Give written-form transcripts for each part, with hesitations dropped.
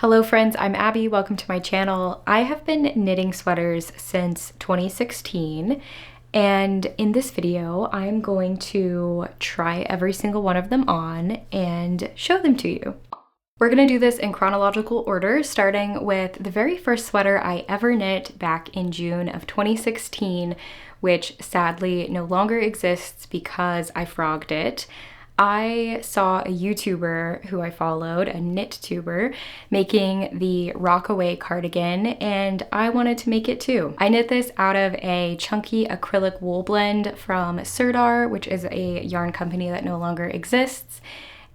Hello friends, I'm Abby. Welcome to my channel. I have been knitting sweaters since 2016, and in this video I'm going to try every single one of them on and show them to you. We're going to do this in chronological order, starting with the very first sweater I ever knit back in June of 2016, which sadly no longer exists because I frogged it. I saw a YouTuber who I followed, a knit tuber, making the Rockaway cardigan, and I wanted to make it too. I knit this out of a chunky acrylic wool blend from Sirdar, which is a yarn company that no longer exists,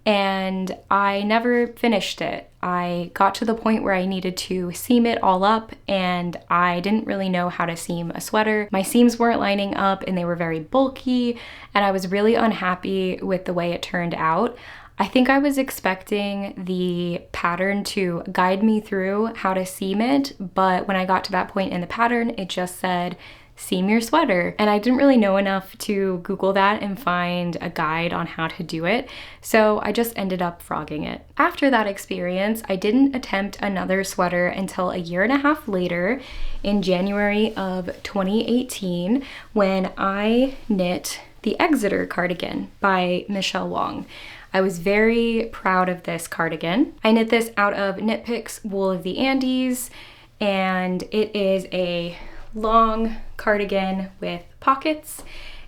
and I never finished it. I got to the point where I needed to seam it all up, and I didn't really know how to seam a sweater. My seams weren't lining up and they were very bulky, and I was really unhappy with the way it turned out. I think I was expecting the pattern to guide me through how to seam it, but when I got to that point in the pattern, it just said, seam your sweater. And I didn't really know enough to Google that and find a guide on how to do it, so I just ended up frogging it. After that experience, I didn't attempt another sweater until a year and a half later in January of 2018 when I knit the Exeter cardigan by Michele Wang. I was very proud of this cardigan. I knit this out of Knit Picks Wool of the Andes, and it is a long cardigan with pockets,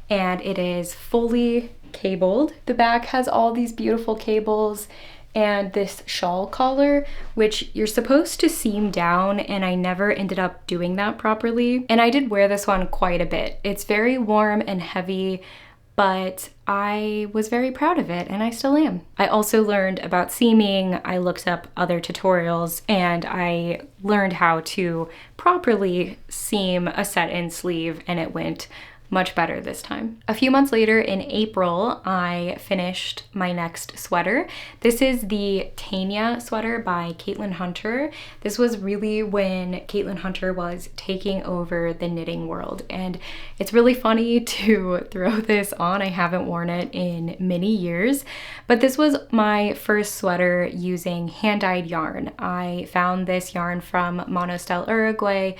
and it is fully cabled. The back has all these beautiful cables and this shawl collar, which you're supposed to seam down, and I never ended up doing that properly. And I did wear this one quite a bit. It's very warm and heavy, but I was very proud of it, and I still am. I also learned about seaming. I looked up other tutorials, and I learned how to properly seam a set-in sleeve, and it went much better this time. A few months later in April, I finished my next sweater. This is the Tegna sweater by Caitlin Hunter. This was really when Caitlin Hunter was taking over the knitting world, and it's really funny to throw this on. I haven't worn it in many years, but this was my first sweater using hand-dyed yarn. I found this yarn from Manos Uruguay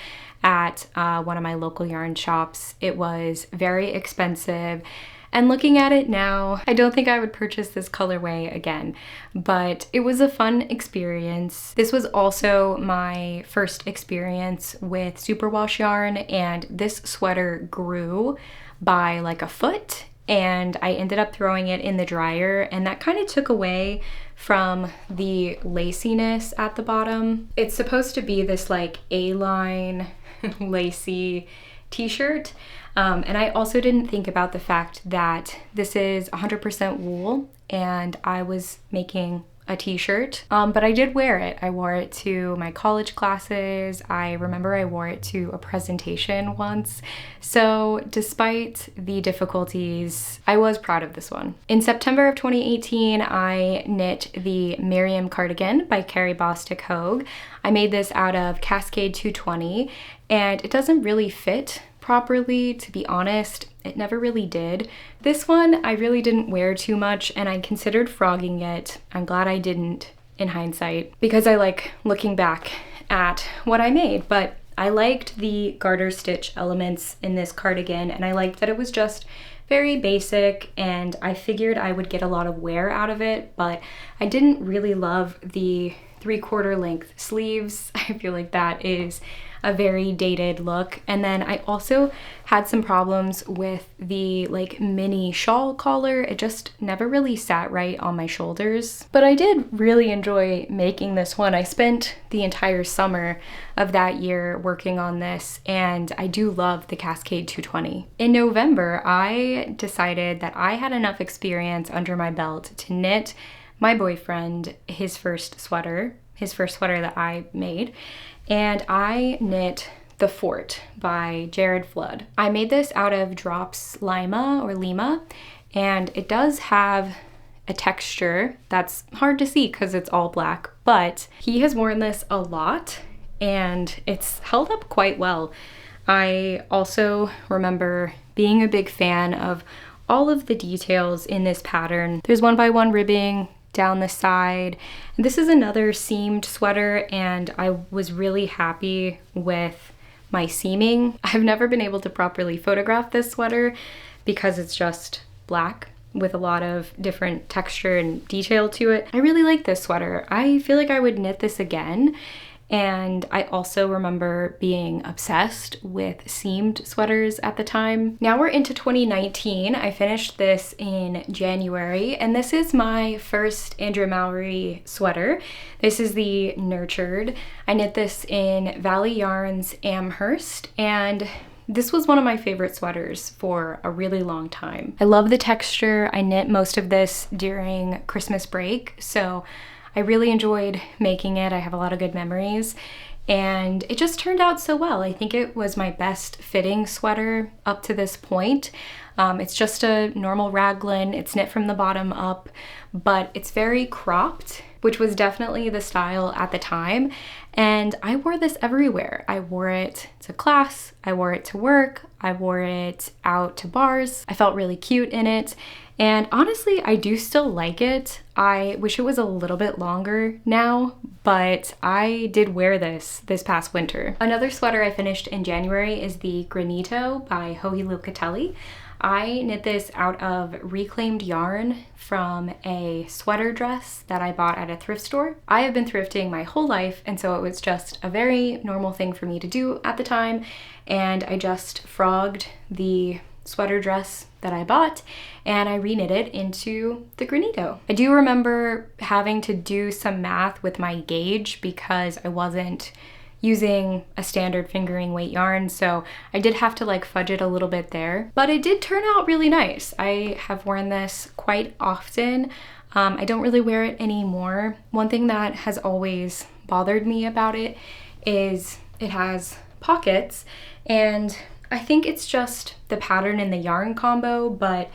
at one of my local yarn shops. It was very expensive, and looking at it now, I don't think I would purchase this colorway again, but it was a fun experience. This was also my first experience with superwash yarn, and this sweater grew by like a foot, and I ended up throwing it in the dryer, and that kind of took away from the laciness at the bottom. It's supposed to be this like A-line lacy t-shirt, and I also didn't think about the fact that this is 100% wool, and I was making a t-shirt, but I did wear it. I wore it to my college classes. I remember I wore it to a presentation once. So despite the difficulties, I was proud of this one. In September of 2018, I knit the Miriam cardigan by Carrie Bostick Hoge. I made this out of Cascade 220, and it doesn't really fit properly, to be honest. It never really did. This one I really didn't wear too much, and I considered frogging it. I'm glad I didn't in hindsight, because I like looking back at what I made, but I liked the garter stitch elements in this cardigan, and I liked that it was just very basic, and I figured I would get a lot of wear out of it, but I didn't really love the 3/4 length sleeves. I feel like that is a very dated look. And then I also had some problems with the like mini shawl collar. It just never really sat right on my shoulders. But I did really enjoy making this one. I spent the entire summer of that year working on this, and I do love the Cascade 220. In November, I decided that I had enough experience under my belt to knit my boyfriend his first sweater that I made, and I knit The Fort by Jared Flood. I made this out of Drops Lima, and it does have a texture that's hard to see because it's all black, but he has worn this a lot and it's held up quite well. I also remember being a big fan of all of the details in this pattern. There's 1x1 ribbing, down the side. And this is another seamed sweater, and I was really happy with my seaming. I've never been able to properly photograph this sweater because it's just black with a lot of different texture and detail to it. I really like this sweater. I feel like I would knit this again. And I also remember being obsessed with seamed sweaters at the time. Now we're into 2019. I finished this in January, and this is my first Andrea Mowry sweater. This is the Nurtured. I knit this in Valley Yarns Amherst, and this was one of my favorite sweaters for a really long time. I love the texture. I knit most of this during Christmas break, so I really enjoyed making it. I have a lot of good memories, and it just turned out so well. I think it was my best fitting sweater up to this point. It's just a normal raglan. It's knit from the bottom up, but it's very cropped, which was definitely the style at the time. And I wore this everywhere. I wore it to class, I wore it to work, I wore it out to bars. I felt really cute in it. And honestly, I do still like it. I wish it was a little bit longer now, but I did wear this past winter. Another sweater I finished in January is the Granito by Joji Locatelli. I knit this out of reclaimed yarn from a sweater dress that I bought at a thrift store. I have been thrifting my whole life, and so it was just a very normal thing for me to do at the time, and I just frogged the sweater dress that I bought and I reknit it into the Granito. I do remember having to do some math with my gauge because I wasn't using a standard fingering weight yarn, so I did have to like fudge it a little bit there, but it did turn out really nice. I have worn this quite often. I don't really wear it anymore. One thing that has always bothered me about it is it has pockets, and I think it's just the pattern and the yarn combo, but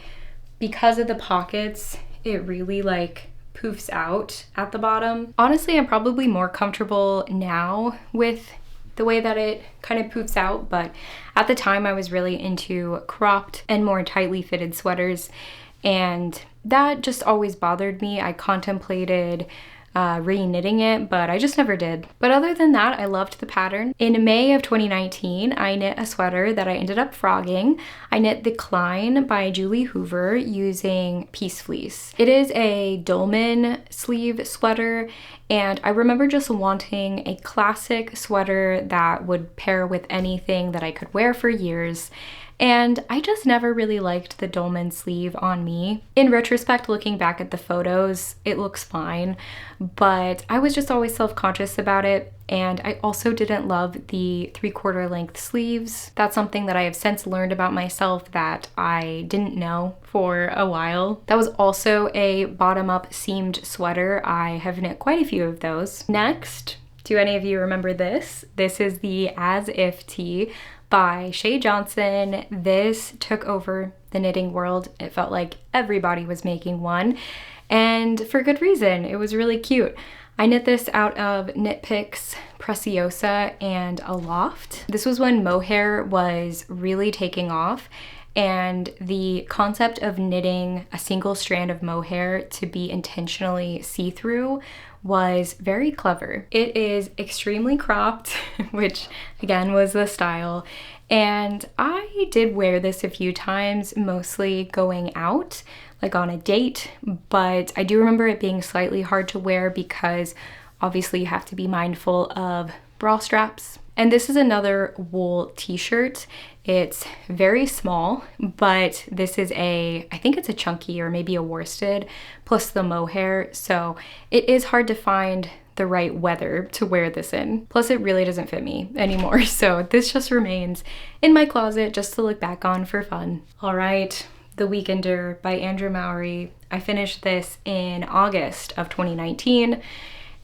because of the pockets, it really like poofs out at the bottom. Honestly, I'm probably more comfortable now with the way that it kind of poofs out, but at the time I was really into cropped and more tightly fitted sweaters, and that just always bothered me. I contemplated re-knitting it, but I just never did. But other than that, I loved the pattern. In May of 2019, I knit a sweater that I ended up frogging. I knit the Cline by Julie Hoover using piece fleece. It is a dolman sleeve sweater, and I remember just wanting a classic sweater that would pair with anything that I could wear for years. And I just never really liked the dolman sleeve on me. In retrospect, looking back at the photos, it looks fine, but I was just always self-conscious about it. And I also didn't love the 3/4 length sleeves. That's something that I have since learned about myself that I didn't know for a while. That was also a bottom-up seamed sweater. I have knit quite a few of those. Next, do any of you remember this? This is the As If Tee by Shay Johnson. This took over the knitting world. It felt like everybody was making one, and for good reason. It was really cute. I knit this out of Knit Picks, Preciosa, and Aloft. This was when mohair was really taking off, and the concept of knitting a single strand of mohair to be intentionally see-through was very clever. It is extremely cropped, which again was the style, and I did wear this a few times, mostly going out, like on a date, but I do remember it being slightly hard to wear because obviously you have to be mindful of bra straps. And this is another wool t-shirt. It's very small, but this is I think it's a chunky or maybe a worsted plus the mohair, so it is hard to find the right weather to wear this in. Plus it really doesn't fit me anymore, so this just remains in my closet just to look back on for fun. All right, The Weekender by Andrea Mowry. I finished this in August of 2019.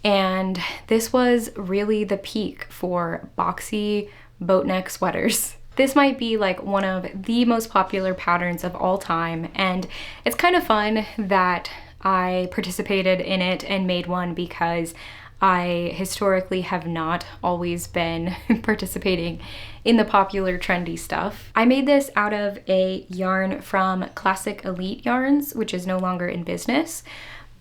And this was really the peak for boxy boat neck sweaters. This might be like one of the most popular patterns of all time, and it's kind of fun that I participated in it and made one because I historically have not always been participating in the popular trendy stuff. I made this out of a yarn from Classic Elite Yarns, which is no longer in business.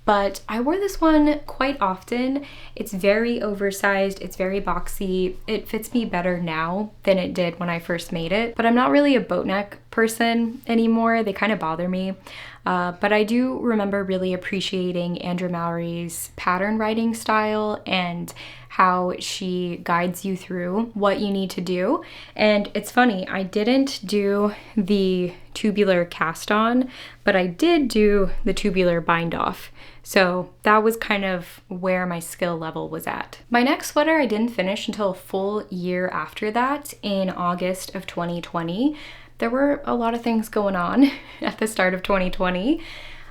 but I wore this one quite often. It's very oversized, it's very boxy. It fits me better now than it did when I first made it, but I'm not really a boat neck person anymore. They kind of bother me. But I do remember really appreciating Andrea Mowry's pattern writing style and how she guides you through what you need to do. And it's funny, I didn't do the tubular cast on, but I did do the tubular bind off. So that was kind of where my skill level was at. My next sweater I didn't finish until a full year after that, in August of 2020. There were a lot of things going on at the start of 2020.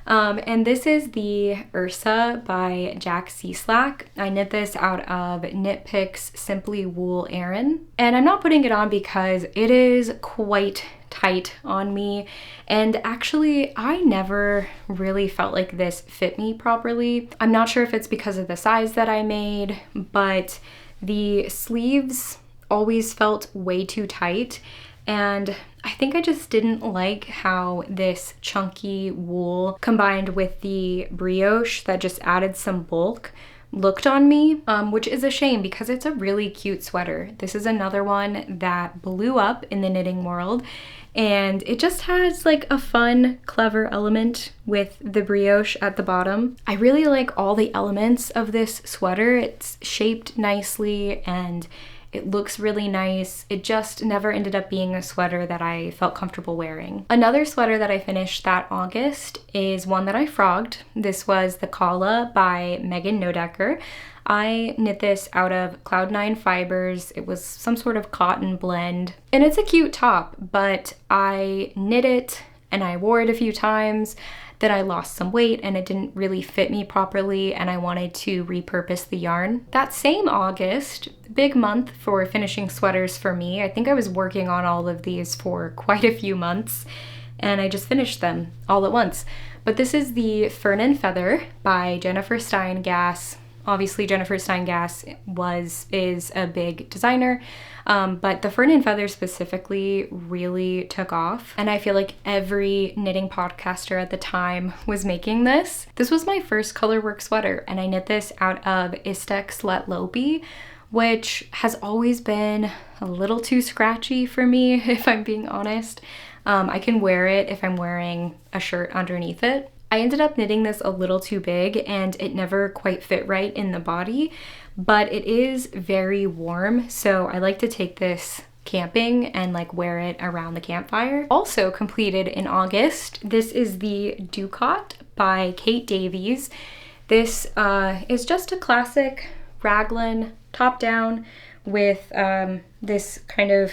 And this is the Ursa by Jack Cieslak. I knit this out of Knit Picks Simply Wool Aran. And I'm not putting it on because it is quite tight on me. And actually, I never really felt like this fit me properly. I'm not sure if it's because of the size that I made, but the sleeves always felt way too tight. And I think I just didn't like how this chunky wool combined with the brioche that just added some bulk looked on me, which is a shame because it's a really cute sweater. This is another one that blew up in the knitting world, and it just has like a fun, clever element with the brioche at the bottom. I really like all the elements of this sweater. It's shaped nicely and it looks really nice. It just never ended up being a sweater that I felt comfortable wearing. Another sweater that I finished that August is one that I frogged. This was the Kala by Megan Nodecker. I knit this out of Cloud9 fibers. It was some sort of cotton blend. And it's a cute top, but I knit it and I wore it a few times. Then I lost some weight and it didn't really fit me properly and I wanted to repurpose the yarn. That same August, big month for finishing sweaters for me. I think I was working on all of these for quite a few months and I just finished them all at once. But this is the Fern and Feather by Jennifer Steingass. Obviously Jennifer Steingass is a big designer, but the Fern and Feather specifically really took off. And I feel like every knitting podcaster at the time was making this. This was my first colorwork sweater and I knit this out of Istex Let Lopi, which has always been a little too scratchy for me, if I'm being honest. I can wear it if I'm wearing a shirt underneath it. I ended up knitting this a little too big and it never quite fit right in the body, but it is very warm, so I like to take this camping and like wear it around the campfire. Also completed in August, this is the Ducat by Kate Davies. This is just a classic raglan top down with this kind of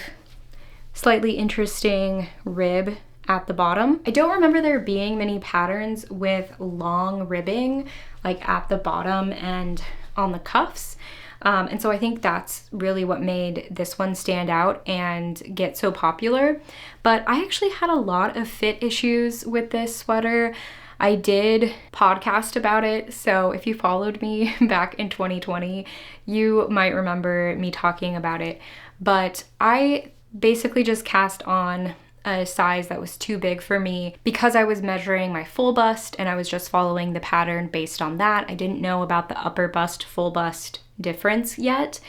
slightly interesting rib at the bottom. I don't remember there being many patterns with long ribbing like at the bottom and on the cuffs. And so I think that's really what made this one stand out and get so popular. But I actually had a lot of fit issues with this sweater. I did podcast about it, so if you followed me back in 2020, you might remember me talking about it. But I basically just cast on a size that was too big for me because I was measuring my full bust and I was just following the pattern based on that. I didn't know about the upper bust, full bust difference yet.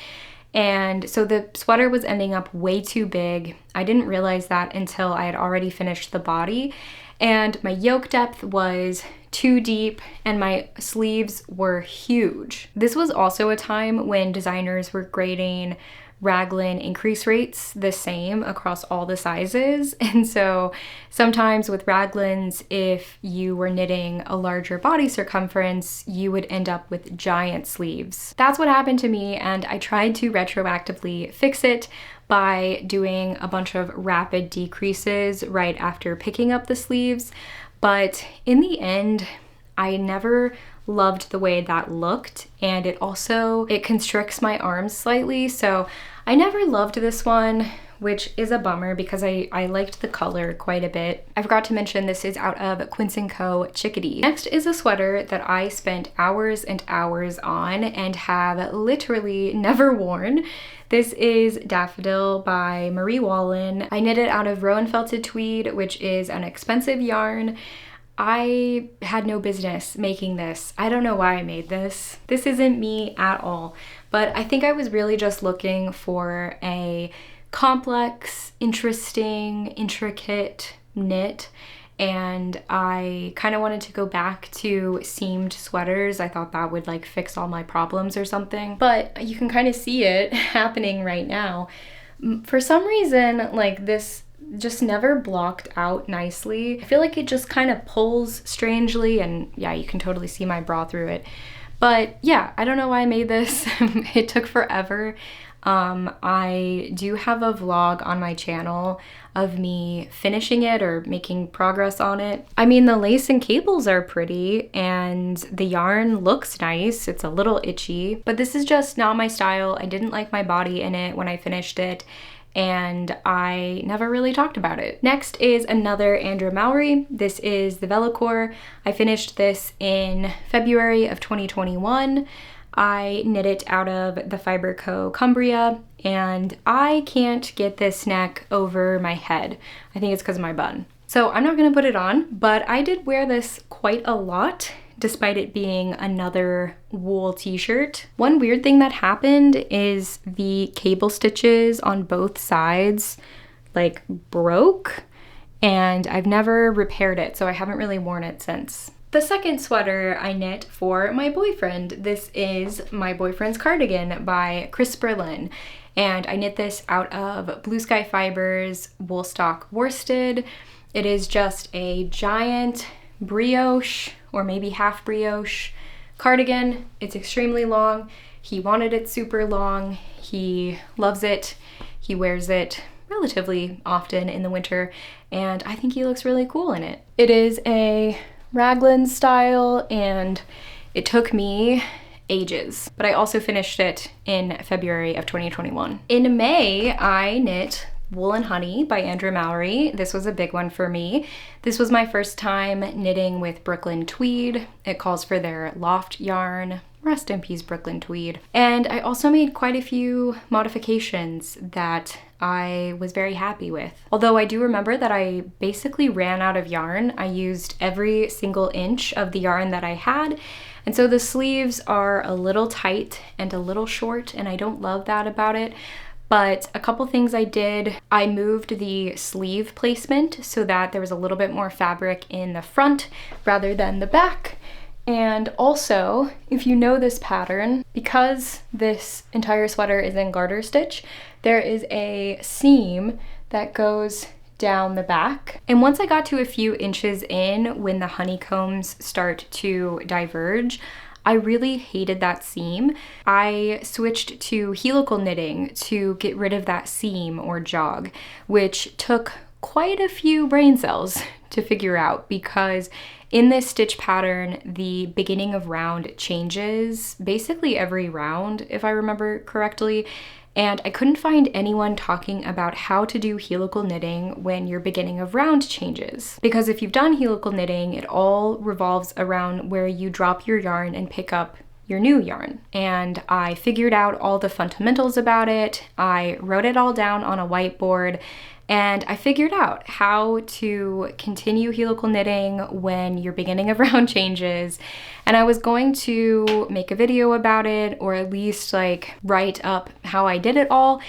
And so the sweater was ending up way too big. I didn't realize that until I had already finished the body. And my yoke depth was too deep and my sleeves were huge. This was also a time when designers were grading raglan increase rates the same across all the sizes. And so sometimes with raglans, if you were knitting a larger body circumference, you would end up with giant sleeves. That's what happened to me, and I tried to retroactively fix it by doing a bunch of rapid decreases right after picking up the sleeves. But in the end, I never loved the way that looked, and it constricts my arms slightly, so I never loved this one, which is a bummer because I liked the color quite a bit. I forgot to mention this is out of Quince & Co. Chickadee. Next is a sweater that I spent hours and hours on and have literally never worn. This is Daffodil by Marie Wallen. I knit it out of Rowan Felted Tweed, which is an expensive yarn. I had no business making this. I don't know why I made this. This isn't me at all. But I think I was really just looking for a complex, interesting, intricate knit. And I kind of wanted to go back to seamed sweaters. I thought that would like fix all my problems or something. But you can kind of see it happening right now. For some reason, like this just never blocked out nicely. I feel like it just kind of pulls strangely, and yeah, you can totally see my bra through it. But yeah, I don't know why I made this. It took forever. I do have a vlog on my channel of me finishing it or making progress on it. I mean, the lace and cables are pretty and the yarn looks nice. It's a little itchy, but this is just not my style. I didn't like my body in it when I finished it, and I never really talked about it. Next is another Andrea Mowry. This is the Velocore. I finished this in February of 2021. I knit it out of the Fiber Co. Cumbria, and I can't get this neck over my head. I think it's because of my bun. So I'm not gonna put it on, but I did wear this quite a lot, despite it being another wool t-shirt. One weird thing that happened is the cable stitches on both sides like broke, and I've never repaired it, so I haven't really worn it since. The second sweater I knit for my boyfriend. This is my boyfriend's cardigan by Chris Berlin. And I knit this out of Blue Sky Fibers Woolstock worsted. It is just a giant brioche, or maybe half brioche cardigan. It's extremely long. He wanted it super long. He loves it. He wears it relatively often in the winter, and I think he looks really cool in it. It is a raglan style, and it took me ages, but I also finished it in February of 2021. In May, I knit Wool and Honey by Andrea Mowry. This was a big one for me. This was my first time knitting with Brooklyn Tweed. It calls for their Loft yarn. Rest in peace, Brooklyn Tweed. And I also made quite a few modifications that I was very happy with. Although I do remember that I basically ran out of yarn. I used every single inch of the yarn that I had. And so the sleeves are a little tight and a little short, and I don't love that about it. But a couple things I did, I moved the sleeve placement so that there was a little bit more fabric in the front rather than the back. And also, if you know this pattern, because this entire sweater is in garter stitch, there is a seam that goes down the back. And once I got to a few inches in, when the honeycombs start to diverge, I really hated that seam. I switched to helical knitting to get rid of that seam or jog, which took quite a few brain cells to figure out, because in this stitch pattern, the beginning of round changes basically every round, if I remember correctly. And I couldn't find anyone talking about how to do helical knitting when your beginning of round changes. Because if you've done helical knitting, it all revolves around where you drop your yarn and pick up your new yarn. And I figured out all the fundamentals about it. I wrote it all down on a whiteboard, and I figured out how to continue helical knitting when your beginning of round changes. And I was going to make a video about it, or at least like write up how I did it all.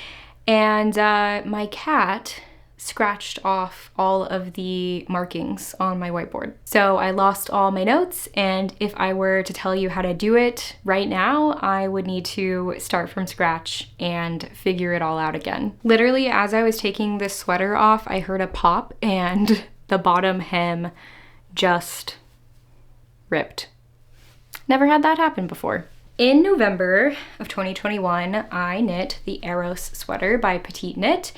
And my cat scratched off all of the markings on my whiteboard. So I lost all my notes, and if I were to tell you how to do it right now, I would need to start from scratch and figure it all out again. Literally, as I was taking this sweater off, I heard a pop and the bottom hem just ripped. Never had that happen before. In November of 2021, I knit the Eros sweater by Petite Knit.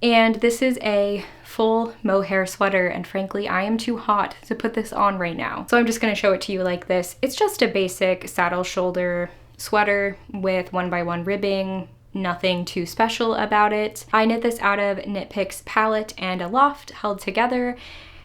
And this is a full mohair sweater, and frankly, I am too hot to put this on right now. So I'm just gonna show it to you like this. It's just a basic saddle shoulder sweater with 1x1 ribbing, nothing too special about it. I knit this out of Knit Picks palette and Aloft held together,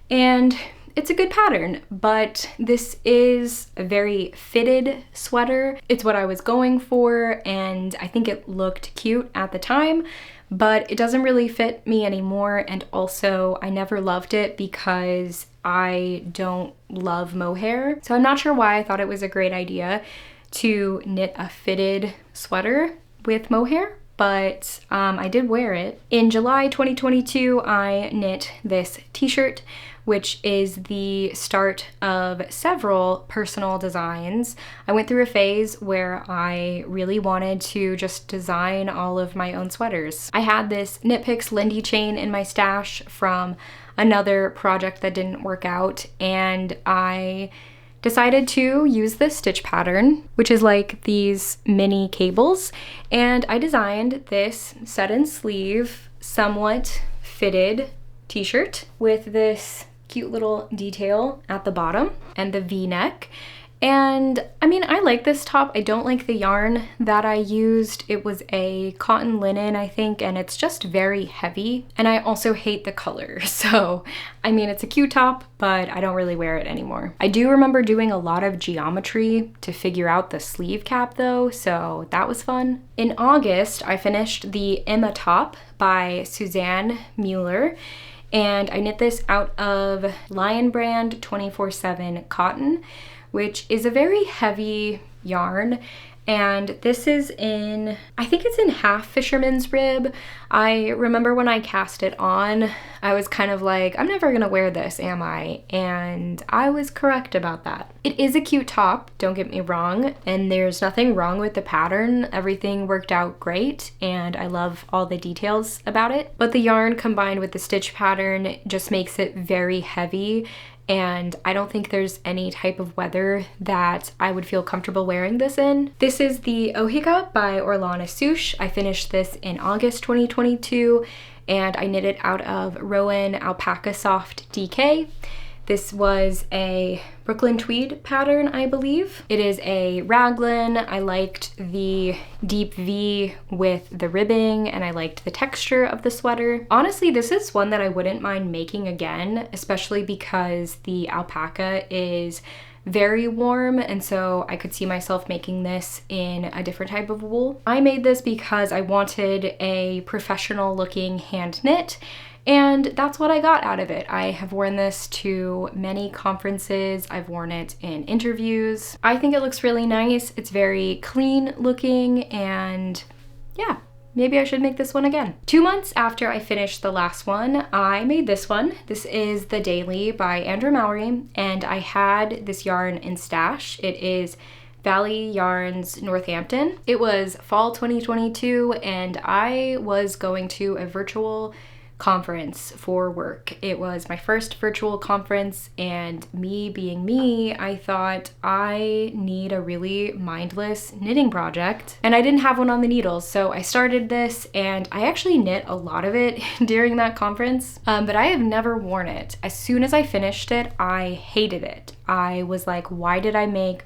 and it's a good pattern, but this is a very fitted sweater. It's what I was going for, and I think it looked cute at the time, but it doesn't really fit me anymore. And also, I never loved it because I don't love mohair. So I'm not sure why I thought it was a great idea to knit a fitted sweater with mohair, but I did wear it. In July 2022, I knit this t-shirt, which is the start of several personal designs. I went through a phase where I really wanted to just design all of my own sweaters. I had this Knit Picks Lindy chain in my stash from another project that didn't work out, and I decided to use this stitch pattern, which is like these mini cables, and I designed this set-in sleeve, somewhat fitted t-shirt with this cute little detail at the bottom and the V-neck. And I mean, I like this top. I don't like the yarn that I used. It was a cotton linen, I think, and it's just very heavy. And I also hate the color. So, I mean, it's a cute top, but I don't really wear it anymore. I do remember doing a lot of geometry to figure out the sleeve cap though, so that was fun. In August, I finished the Emma top by Suzanne Mueller, and I knit this out of Lion Brand 24/7 cotton, which is a very heavy yarn. And this is in, I think it's in half fisherman's rib. I remember when I cast it on, I was kind of like, I'm never gonna wear this, am I? And I was correct about that. It is a cute top, don't get me wrong, and there's nothing wrong with the pattern. Everything worked out great, and I love all the details about it. But the yarn combined with the stitch pattern just makes it very heavy, and I don't think there's any type of weather that I would feel comfortable wearing this in. This is the Ohika by Orlana Souche. I finished this in August 2022, and I knit it out of Rowan Alpaca Soft DK. This was a Brooklyn tweed pattern, I believe. It is a raglan. I liked the deep V with the ribbing, and I liked the texture of the sweater. Honestly, this is one that I wouldn't mind making again, especially because the alpaca is very warm, and so I could see myself making this in a different type of wool. I made this because I wanted a professional looking hand knit, and that's what I got out of it. I have worn this to many conferences. I've worn it in interviews. I think it looks really nice. It's very clean looking, and yeah, maybe I should make this one again. 2 months after I finished the last one, I made this one. This is the Daily by Andrew Mowry, and I had this yarn in stash. It is Valley Yarns Northampton. It was fall 2022, and I was going to a virtual conference for work. It was my first virtual conference, and me being me, I thought I need a really mindless knitting project, and I didn't have one on the needles, so I started this, and I actually knit a lot of it during that conference, but I have never worn it. As soon as I finished it, I hated it. I was like, why did I make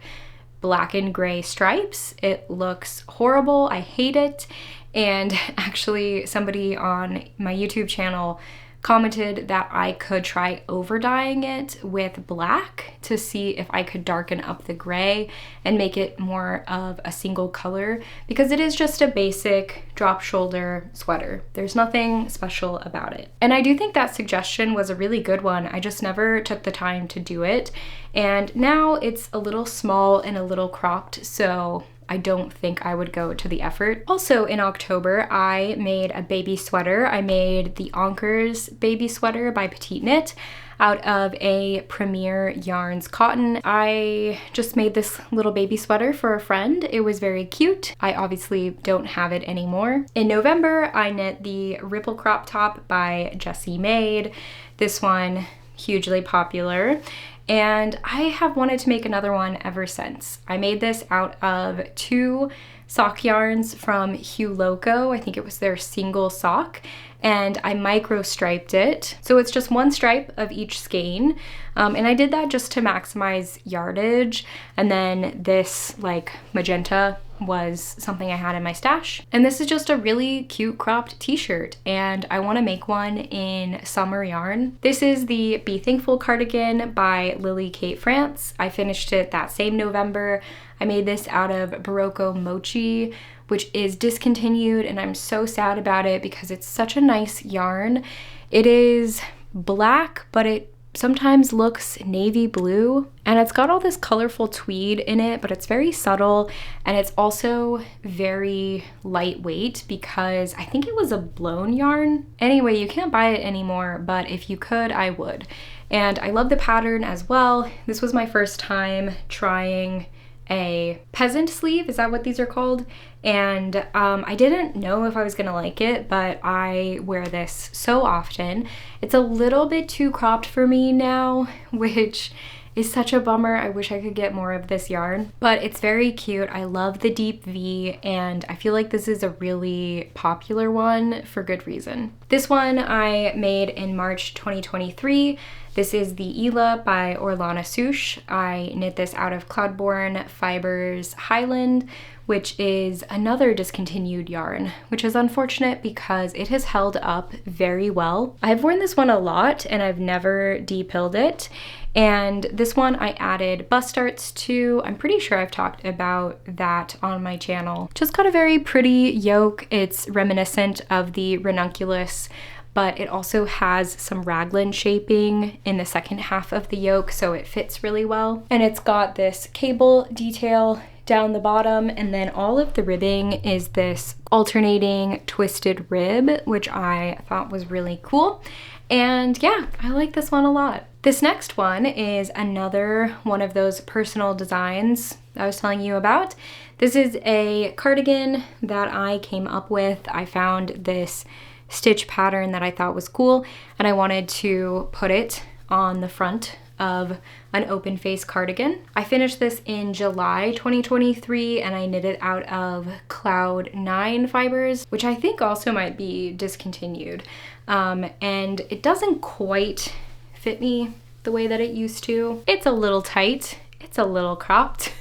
black and gray stripes? It looks horrible. I hate it. And actually somebody on my YouTube channel commented that I could try over dyeing it with black to see if I could darken up the gray and make it more of a single color, because it is just a basic drop shoulder sweater. There's nothing special about it. And I do think that suggestion was a really good one. I just never took the time to do it. And now it's a little small and a little cropped, so I don't think I would go to the effort. Also in October, I made a baby sweater. I made the Onkers baby sweater by Petite Knit out of a Premier Yarns cotton. I just made this little baby sweater for a friend. It was very cute. I obviously don't have it anymore. In November, I knit the Ripple Crop Top by Jessie Maid. This one, hugely popular. And I have wanted to make another one ever since. I made this out of 2 sock yarns from Hue Loco. I think it was their single sock, and I micro striped it. So it's just 1 stripe of each skein. And I did that just to maximize yardage. And then this like magenta was something I had in my stash. And this is just a really cute cropped t-shirt, and I want to make one in summer yarn. This is the Be Thankful cardigan by Lily Kate France. I finished it that same November. I made this out of Barocco Mochi, which is discontinued, and I'm so sad about it because it's such a nice yarn. It is black, but it sometimes looks navy blue, and it's got all this colorful tweed in it, but it's very subtle, and it's also very lightweight because I think it was a blown yarn. Anyway, you can't buy it anymore, but if you could, I would. And I love the pattern as well. This was my first time trying a peasant sleeve, is that what these are called? And I didn't know if I was gonna like it, but I wear this so often. It's a little bit too cropped for me now, which is such a bummer. I wish I could get more of this yarn, but it's very cute. I love the deep V, and I feel like this is a really popular one for good reason. This one I made in March 2023. This is the Ela by Orlana Souche. I knit this out of Cloudborne Fibers Highland, which is another discontinued yarn, which is unfortunate because it has held up very well. I've worn this one a lot and I've never de-pilled it. And this one I added bust darts to. I'm pretty sure I've talked about that on my channel. Just got a very pretty yoke. It's reminiscent of the ranunculus, but it also has some raglan shaping in the second half of the yoke, so it fits really well. And it's got this cable detail down the bottom, and then all of the ribbing is this alternating twisted rib, which I thought was really cool. And yeah, I like this one a lot. This next one is another one of those personal designs I was telling you about. This is a cardigan that I came up with. I found this stitch pattern that I thought was cool, and I wanted to put it on the front of an open face cardigan. I finished this in July 2023, and I knit it out of Cloud 9 fibers, which I think also might be discontinued. And it doesn't quite fit me the way that it used to. It's a little tight, it's a little cropped.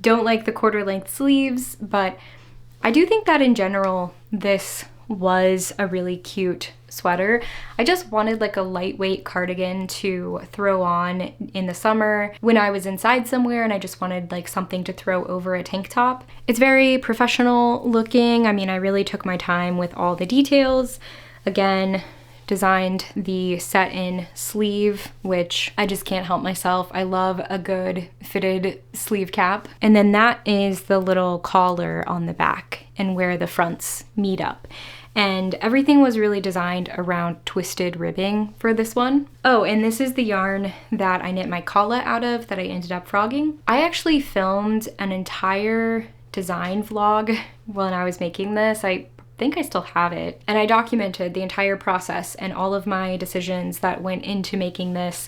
Don't like the quarter length sleeves, but I do think that in general, this was a really cute sweater. I just wanted like a lightweight cardigan to throw on in the summer when I was inside somewhere, and I just wanted like something to throw over a tank top. It's very professional looking. I mean, I really took my time with all the details. Again, designed the set-in sleeve, which I just can't help myself. I love a good fitted sleeve cap. And then that is the little collar on the back and where the fronts meet up. And everything was really designed around twisted ribbing for this one. Oh, and this is the yarn that I knit my collet out of that I ended up frogging. I actually filmed an entire design vlog when I was making this. I think I still have it. And I documented the entire process and all of my decisions that went into making this.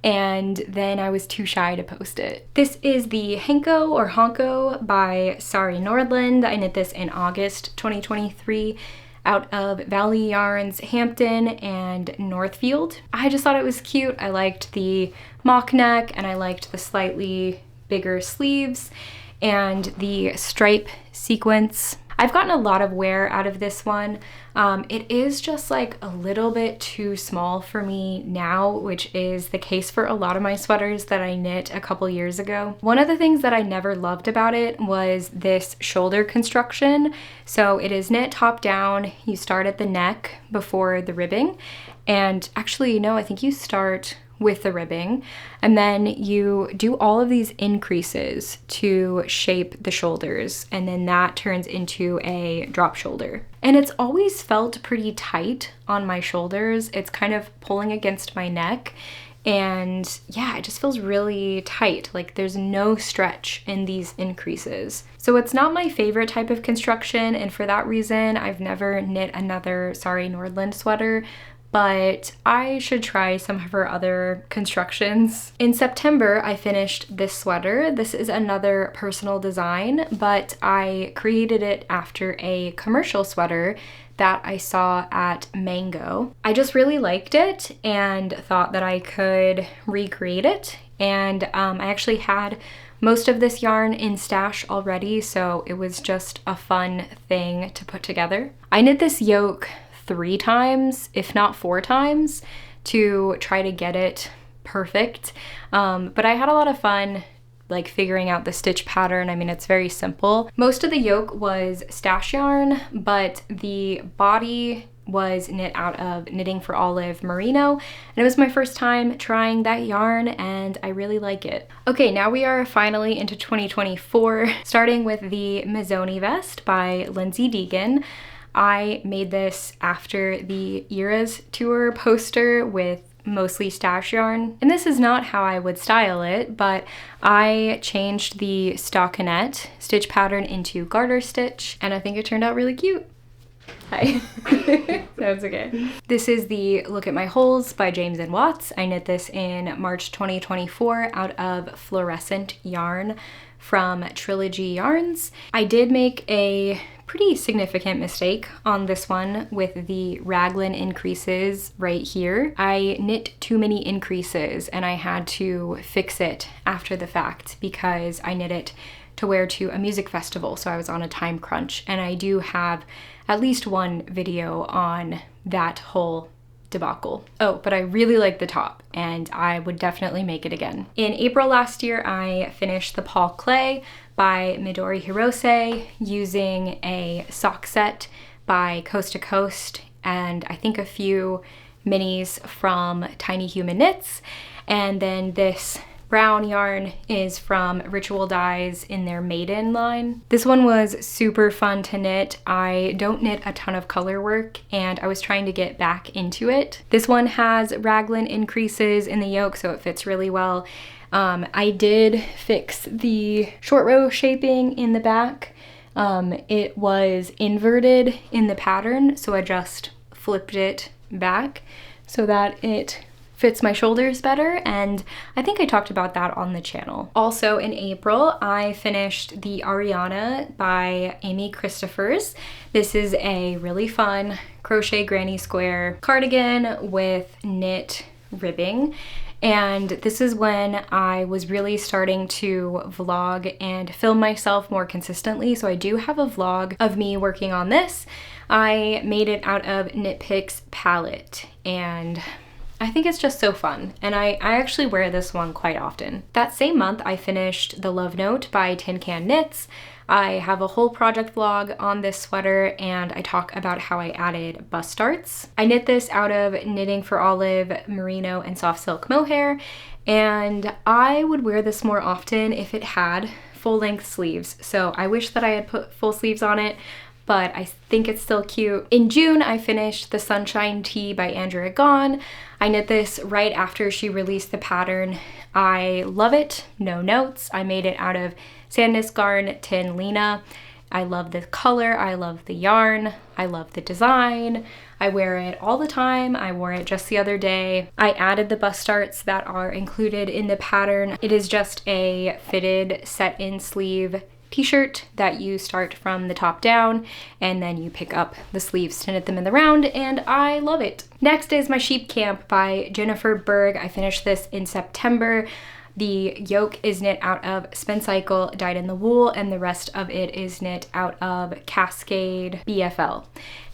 And then I was too shy to post it. This is the Henko or Honko by Sari Nordland. I knit this in August 2023 out of Valley Yarns, Hampton and Northfield. I just thought it was cute. I liked the mock neck and I liked the slightly bigger sleeves and the stripe sequence. I've gotten a lot of wear out of this one. It is just like a little bit too small for me now, which is the case for a lot of my sweaters that I knit a couple years ago. One of the things that I never loved about it was this shoulder construction. So it is knit top down. You start at the neck before the ribbing. And actually, no, I think you start with the ribbing, and then you do all of these increases to shape the shoulders, and then that turns into a drop shoulder. And it's always felt pretty tight on my shoulders. It's kind of pulling against my neck, and yeah, it just feels really tight. Like there's no stretch in these increases. So it's not my favorite type of construction, and for that reason, I've never knit another Sari Nordland sweater, but I should try some of her other constructions. In September, I finished this sweater. This is another personal design, but I created it after a commercial sweater that I saw at Mango. I just really liked it and thought that I could recreate it. And I actually had most of this yarn in stash already, so it was just a fun thing to put together. I knit this yoke 3 times, if not 4 times, to try to get it perfect. But I had a lot of fun like figuring out the stitch pattern. I mean, it's very simple. Most of the yoke was stash yarn, but the body was knit out of Knitting for Olive merino, and it was my first time trying that yarn and I really like it. Okay, now we are finally into 2024, starting with the Mazzoni vest by Lindsay Deegan. I made this after the Eras tour poster with mostly stash yarn, and this is not how I would style it, but I changed the stockinette stitch pattern into garter stitch and I think it turned out really cute. Hi. That's okay. This is the Look at My Holes by James and Watts. I knit this in March 2024 out of fluorescent yarn from Trilogy Yarns. I did make a pretty significant mistake on this one with the raglan increases right here. I knit too many increases and I had to fix it after the fact because I knit it to wear to a music festival, so I was on a time crunch, and I do have at least one video on that whole debacle. Oh, but I really like the top and I would definitely make it again. In April last year, I finished the Paul Klee by Midori Hirose using a sock set by Coast to Coast and I think a few minis from Tiny Human Knits, and then this brown yarn is from Ritual Dyes in their Maiden line. This one was super fun to knit. I don't knit a ton of color work and I was trying to get back into it. This one has raglan increases in the yoke, so it fits really well. I did fix the short row shaping in the back. It was inverted in the pattern, so I just flipped it back so that it fits my shoulders better, and I think I talked about that on the channel. Also in April, I finished the Ariana by Amy Christophers. This is a really fun crochet granny square cardigan with knit ribbing. And this is when I was really starting to vlog and film myself more consistently. So I do have a vlog of me working on this. I made it out of Knit Picks palette and I think it's just so fun, and I actually wear this one quite often. That same month, I finished The Love Note by Tin Can Knits. I have a whole project vlog on this sweater, and I talk about how I added bust darts. I knit this out of Knitting for Olive merino and soft silk mohair, and I would wear this more often if it had full-length sleeves. So I wish that I had put full sleeves on it, but I think it's still cute. In June, I finished the Sunshine Tee by Andrea Gone. I knit this right after she released the pattern. I love it, no notes. I made it out of Sandnes Garn Tin Lena. I love the color, I love the yarn, I love the design. I wear it all the time. I wore it just the other day. I added the bust darts that are included in the pattern. It is just a fitted set-in sleeve t-shirt that you start from the top down and then you pick up the sleeves to knit them in the round, and I love it. Next is my Sheep Camp by Jennifer Berg. I finished this in September. The yoke is knit out of Spin Cycle Dyed in the Wool and the rest of it is knit out of Cascade BFL.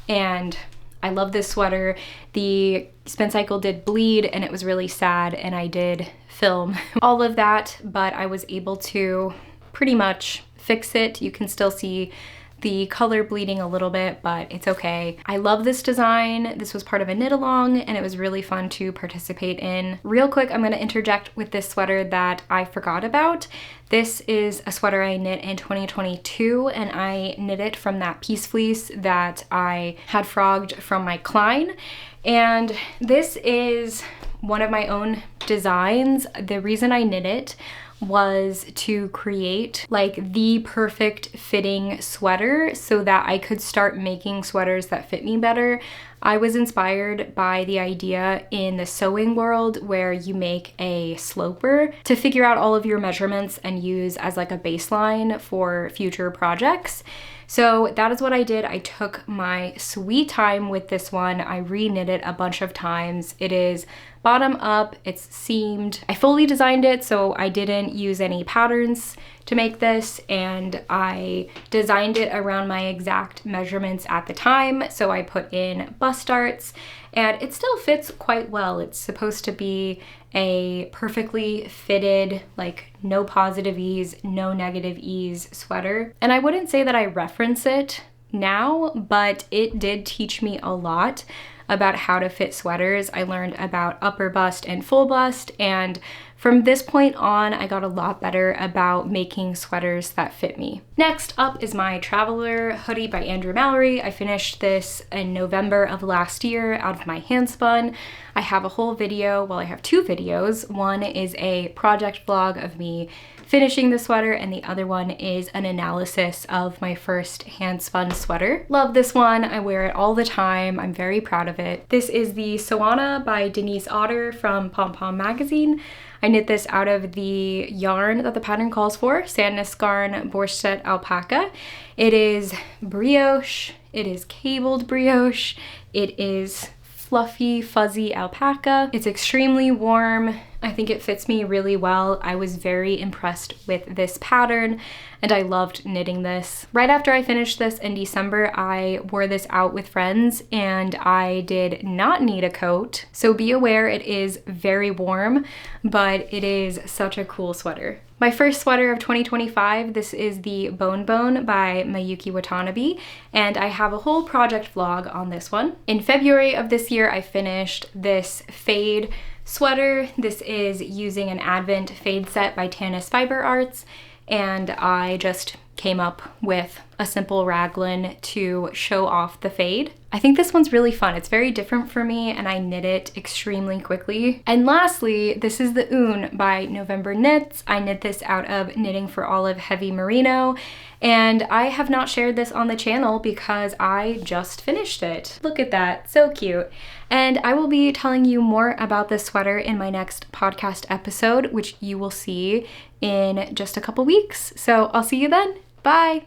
And I love this sweater. The Spin Cycle did bleed and it was really sad, and I did film all of that, but I was able to pretty much fix it. You can still see the color bleeding a little bit, but it's okay. I love this design. This was part of a knit along and it was really fun to participate in. Real quick, I'm gonna interject with this sweater that I forgot about. This is a sweater I knit in 2022 and I knit it from that piece fleece that I had frogged from my Cline. And this is one of my own designs. The reason I knit it was to create like the perfect fitting sweater so that I could start making sweaters that fit me better. I was inspired by the idea in the sewing world where you make a sloper to figure out all of your measurements and use as like a baseline for future projects. So that is what I did. I took my sweet time with this one. I re-knit it a bunch of times. It is bottom up, it's seamed. I fully designed it, so I didn't use any patterns to make this, and I designed it around my exact measurements at the time. So I put in bust darts, and it still fits quite well. It's supposed to be a perfectly fitted, like no positive ease, no negative ease sweater. And I wouldn't say that I reference it now, but it did teach me a lot about how to fit sweaters. I learned about upper bust and full bust, and from this point on, I got a lot better about making sweaters that fit me. Next up is my Traveler hoodie by Mowry. I finished this in November of last year out of my hand spun. I have a whole video, well, I have two videos. One is a project vlog of me finishing the sweater, and the other one is an analysis of my first hand spun sweater. Love this one. I wear it all the time. I'm very proud of it. This is the Sawana by Denise Otter from Pom Pom magazine. I knit this out of the yarn that the pattern calls for, Sandnesgarn Borstet Alpaca. It is brioche, it is cabled brioche, it is fluffy, fuzzy alpaca. It's extremely warm. I think it fits me really well. I was very impressed with this pattern, and I loved knitting this. Right after I finished this in December, I wore this out with friends, and I did not need a coat. So be aware, it is very warm, but it is such a cool sweater. My first sweater of 2025, this is the Bone Bone by Mayuki Watanabe, and I have a whole project vlog on this one. In February of this year, I finished this fade sweater. This is using an Advent fade set by Tanis Fiber Arts, and I just came up with a simple raglan to show off the fade. I think this one's really fun. It's very different for me, and I knit it extremely quickly. And lastly, this is the Un by November Knits. I knit this out of Knitting for Olive Heavy Merino, and I have not shared this on the channel because I just finished it. Look at that, so cute. And I will be telling you more about this sweater in my next podcast episode, which you will see in just a couple weeks. So I'll see you then. Bye.